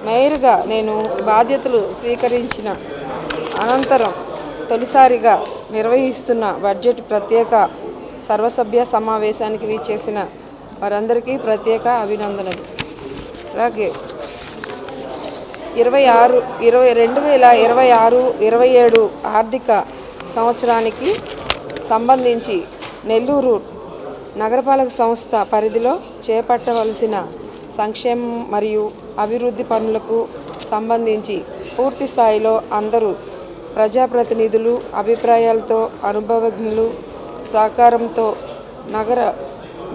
మేయర్గా నేను బాధ్యతలు స్వీకరించిన అనంతరం తొలిసారిగా నిర్వహిస్తున్న బడ్జెట్ ప్రత్యేక సర్వసభ్య సమావేశానికి విచ్చేసిన వారందరికీ ప్రత్యేక అభినందనలు. అలాగే 2026-27 ఆర్థిక సంవత్సరానికి సంబంధించి నెల్లూరు నగరపాలక సంస్థ పరిధిలో చేపట్టవలసిన సంక్షేమం మరియు అభివృద్ధి పనులకు సంబంధించి పూర్తి స్థాయిలో అందరూ ప్రజాప్రతినిధులు అభిప్రాయాలతో అనుభవజ్ఞులు సహకారంతో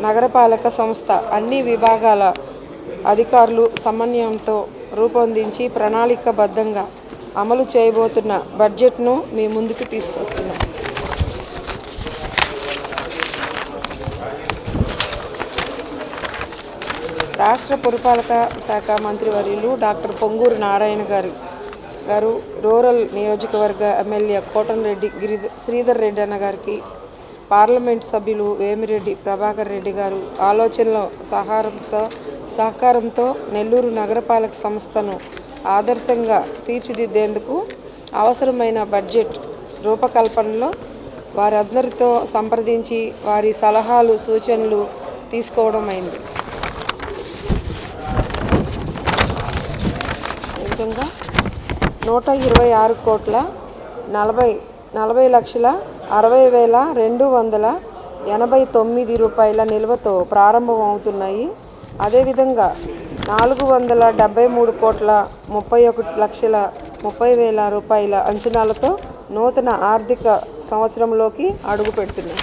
నగరపాలక సంస్థ అన్ని విభాగాల అధికారులు సమన్వయంతో రూపొందించి ప్రణాళికాబద్ధంగా అమలు చేయబోతున్న బడ్జెట్ను మీ ముందుకు తీసుకొస్తున్నాం. రాష్ట్ర పురపాలక శాఖ మంత్రివర్యులు డాక్టర్ పొంగూరు నారాయణ గారు రూరల్ నియోజకవర్గ ఎమ్మెల్యే కోటంరెడ్డి శ్రీధర్ రెడ్డి అన్న గారికి, పార్లమెంట్ సభ్యులు వేమిరెడ్డి ప్రభాకర్ రెడ్డి గారు ఆలోచనల సహకారంతో నెల్లూరు నగరపాలక సంస్థను ఆదర్శంగా తీర్చిదిద్దేందుకు అవసరమైన బడ్జెట్ రూపకల్పనలో వారందరితో సంప్రదించి వారి సలహాలు సూచనలు తీసుకోవడం అయింది. విధంగా 126,40,60,289 రూపాయల నిల్వతో ప్రారంభమవుతున్నాయి. అదేవిధంగా 473,31,30,000 రూపాయల అంచనాలతో నూతన ఆర్థిక సంవత్సరంలోకి అడుగు పెడుతున్నాయి.